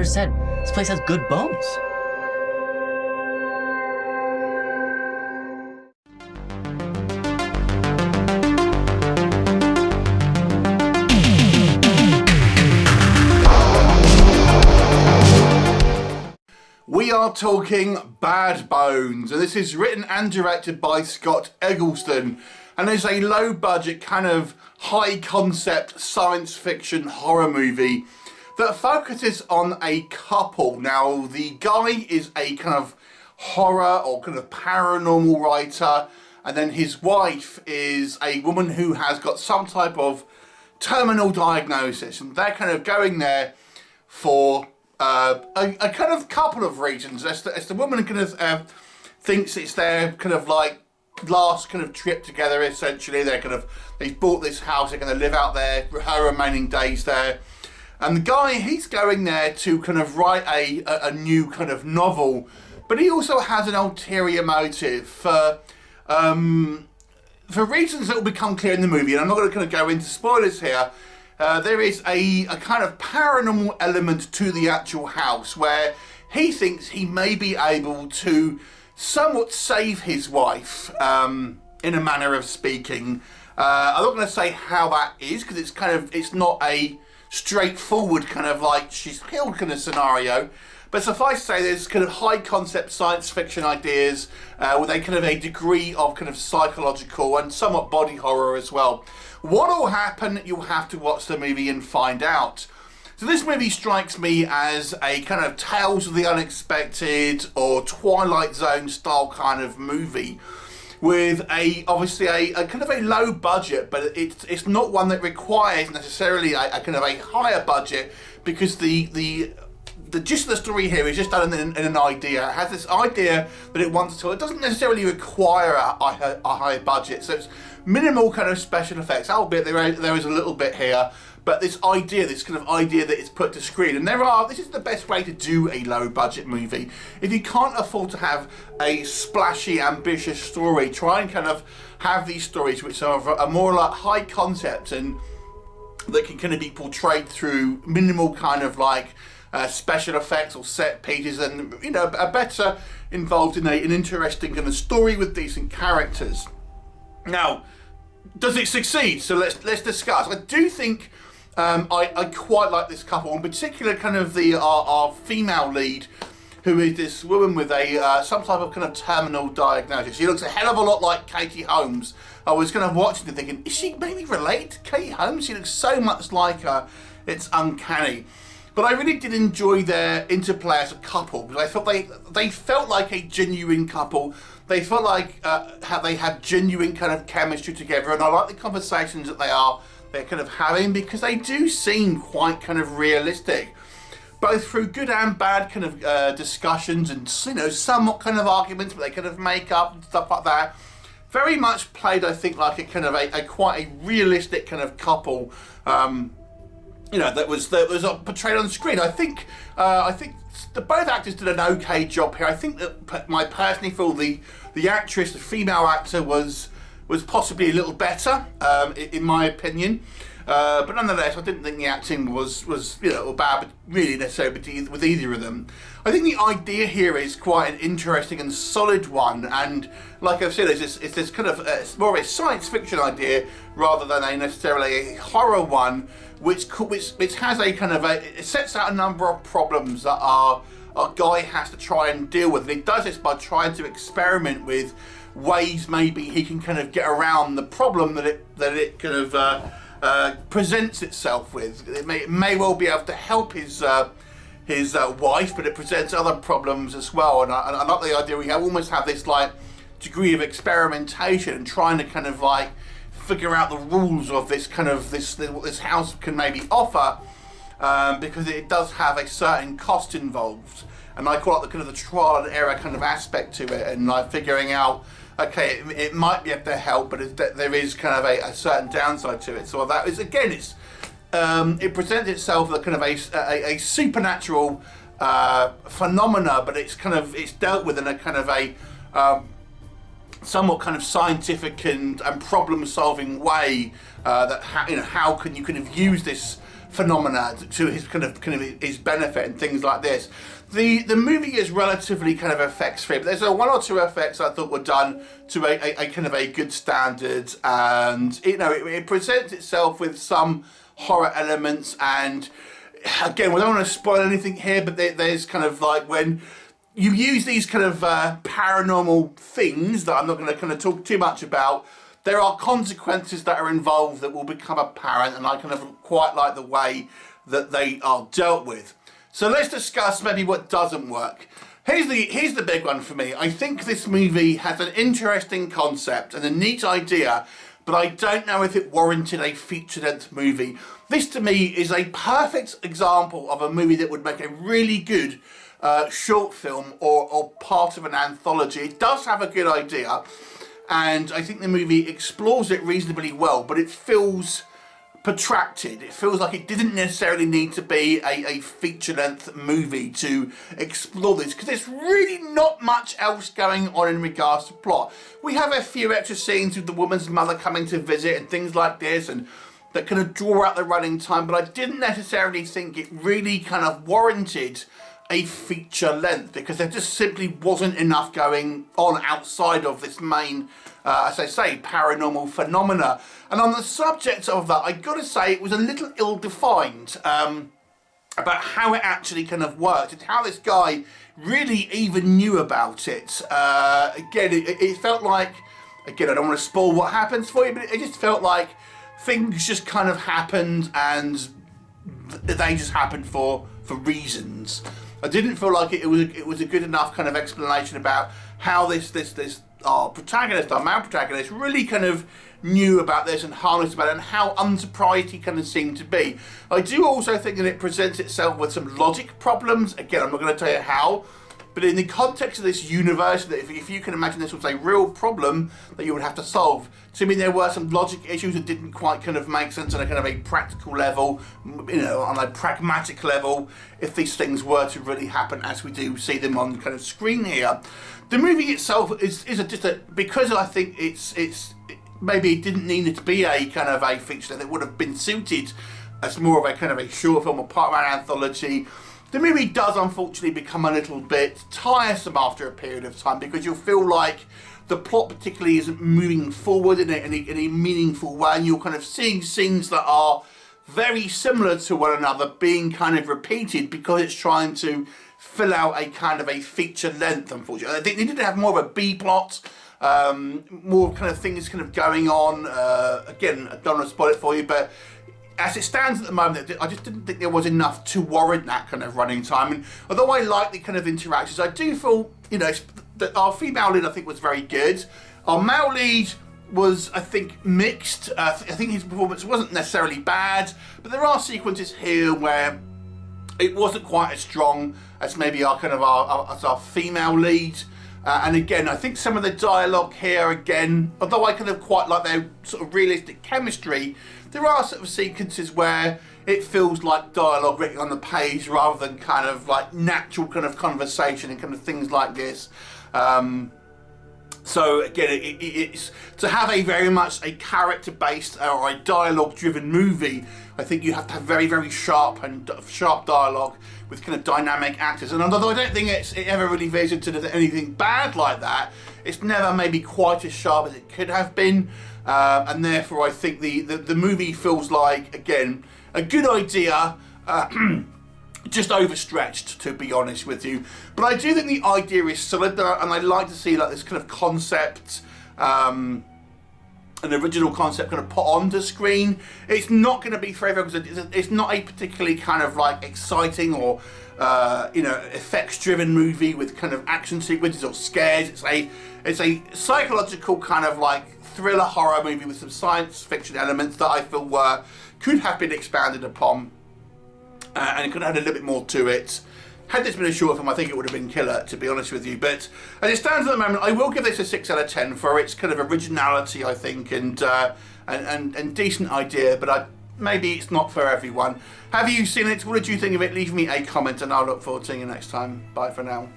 director said, this place has good bones. We are talking Bad Bones, and this is written and directed by Scott Eggleston, and is a low-budget, kind of high-concept science fiction horror movie that focuses on a couple. Now, the guy is a kind of horror or kind of paranormal writer, and then his wife is a woman who has got some type of terminal diagnosis, and they're kind of going there for a kind of couple of reasons. As the woman kind of thinks it's their kind of like last kind of trip together. Essentially, they've bought this house. They're going to live out there her remaining days there. And the guy, he's going there to kind of write a new kind of novel, but he also has an ulterior motive for reasons that will become clear in the movie. And I'm not going to kind of go into spoilers here. There is a kind of paranormal element to the actual house where he thinks he may be able to somewhat save his wife, in a manner of speaking. I'm not going to say how that is, because it's not a straightforward kind of like she's killed kind of scenario. But suffice to say, there's kind of high concept science fiction ideas with a kind of a degree of kind of psychological and somewhat body horror as well. What will happen, you'll have to watch the movie and find out. So this movie strikes me as a kind of Tales of the Unexpected or Twilight Zone style kind of movie, with obviously a kind of a low budget, but it's not one that requires necessarily a kind of a higher budget, because the gist of the story here is just done in an idea. It has this idea that it wants to. It doesn't necessarily require a high budget, so it's minimal kind of special effects. Albeit there is a little bit here, but this kind of idea that it's put to screen. And this is the best way to do a low budget movie. If you can't afford to have a splashy, ambitious story, try and kind of have these stories which are more like high concept and that can kind of be portrayed through minimal kind of like special effects or set pieces, and are better involved in an interesting kind of story with decent characters. Now, does it succeed? So let's discuss. I do think I quite like this couple, in particular kind of our female lead, who is this woman with some type of kind of terminal diagnosis. She looks a hell of a lot like Katie Holmes. I was kind of watching and thinking, is she maybe related to Katie Holmes? She looks so much like her, it's uncanny. But I really did enjoy their interplay as a couple, because I thought they felt like a genuine couple. They felt like how they had genuine kind of chemistry together, and I like the conversations that they're kind of having, because they do seem quite kind of realistic, both through good and bad kind of discussions and somewhat kind of arguments, but they kind of make up and stuff like that. Very much played, I think, like a kind of a quite a realistic kind of couple. That was portrayed on screen. I think both actors did an okay job here. I think that I personally feel the actress, the female actor, was possibly a little better, in my opinion. But nonetheless, I didn't think the acting was bad, but really necessarily with either of them. I think the idea here is quite an interesting and solid one, and like I've said, it's this kind of it's more of a science fiction idea rather than necessarily a horror one, which has a kind of it sets out a number of problems that our guy has to try and deal with, and he does this by trying to experiment with ways maybe he can kind of get around the problem that it kind of presents itself with. It may well be able to help his wife, but it presents other problems as well. And I like the idea we almost have this like degree of experimentation and trying to kind of like figure out the rules of this kind of what this house can maybe offer, because it does have a certain cost involved. And I call it the kind of the trial and error kind of aspect to it, and like figuring out, okay, it might be able to help, but there is kind of a certain downside to it. So that is, again, it presents itself as kind of a supernatural phenomena, but it's dealt with in a kind of somewhat kind of scientific and problem-solving way that how can you kind of use this phenomena to his kind of his benefit and things like this. The movie is relatively kind of effects free, but there's one or two effects I thought were done to a kind of a good standard, and it presents itself with some horror elements. And again, we don't want to spoil anything here, but there's kind of like when you use these kind of paranormal things that I'm not going to kind of talk too much about, there are consequences that are involved that will become apparent, and I kind of quite like the way that they are dealt with. So let's discuss maybe what doesn't work. Here's the big one for me. I think this movie has an interesting concept and a neat idea, but I don't know if it warranted a feature-length movie. This to me is a perfect example of a movie that would make a really good short film or part of an anthology. It does have a good idea, and I think the movie explores it reasonably well, but it feels protracted. It feels like it didn't necessarily need to be a feature-length movie to explore this, because there's really not much else going on in regards to plot. We have a few extra scenes with the woman's mother coming to visit and things like this, and that kind of draw out the running time, but I didn't necessarily think it really kind of warranted a feature length, because there just simply wasn't enough going on outside of this main, as I say, paranormal phenomena. And on the subject of that, I gotta say it was a little ill-defined about how it actually kind of worked and how this guy really even knew about it. Again, it felt like, again, I don't want to spoil what happens for you, but it just felt like things just kind of happened, and they just happened for reasons. I didn't feel like it was a good enough kind of explanation about how this our protagonist, our male protagonist, really kind of knew about this and harnessed about it, and how unsurprised he kind of seemed to be. I do also think that it presents itself with some logic problems. Again, I'm not going to tell you how, but in the context of this universe, that if you can imagine this was a real problem that you would have to solve, to me there were some logic issues that didn't quite kind of make sense on a kind of a practical level, on a pragmatic level, if these things were to really happen as we do see them on kind of screen here. The movie itself is because I think maybe it didn't need it to be a kind of a feature that would have been suited as more of a kind of a short film or part of an anthology. The movie does unfortunately become a little bit tiresome after a period of time, because you'll feel like the plot particularly isn't moving forward in a meaningful way, and you're kind of seeing scenes that are very similar to one another being kind of repeated because it's trying to fill out a kind of a feature length, unfortunately. I think they need to have more of a B plot, more kind of things kind of going on. Again, I don't want to spoil it for you, but as it stands at the moment, I just didn't think there was enough to warrant that kind of running time. And although I like the kind of interactions, I do feel, that our female lead, I think, was very good. Our male lead was, I think, mixed. I think his performance wasn't necessarily bad, but there are sequences here where it wasn't quite as strong as maybe our female lead. And again, I think some of the dialogue here, again, although I kind of quite like their sort of realistic chemistry, there are sort of sequences where it feels like dialogue written on the page rather than kind of like natural kind of conversation and kind of things like this. So again, it's to have a very much a character-based or a dialogue-driven movie. I think you have to have very, very sharp dialogue with kind of dynamic actors. And although I don't think it ever really veers into anything bad like that, it's never maybe quite as sharp as it could have been. And therefore, I think the movie feels like, again, a good idea, just overstretched, to be honest with you. But I do think the idea is solid, and I like to see like this kind of concept, an original concept kind of put onto screen. It's not going to be for everyone, because it's not a particularly kind of like exciting or effects-driven movie with kind of action sequences or scares. It's a psychological kind of like thriller horror movie with some science fiction elements that I feel could have been expanded upon, and it could have had a little bit more to it. Had this been a short film, I think it would have been killer, to be honest with you. But as it stands at the moment, I will give this a 6 out of 10 for its kind of originality, I think, and decent idea. But maybe it's not for everyone. Have you seen it? What did you think of it? Leave me a comment, and I'll look forward to seeing you next time. Bye for now.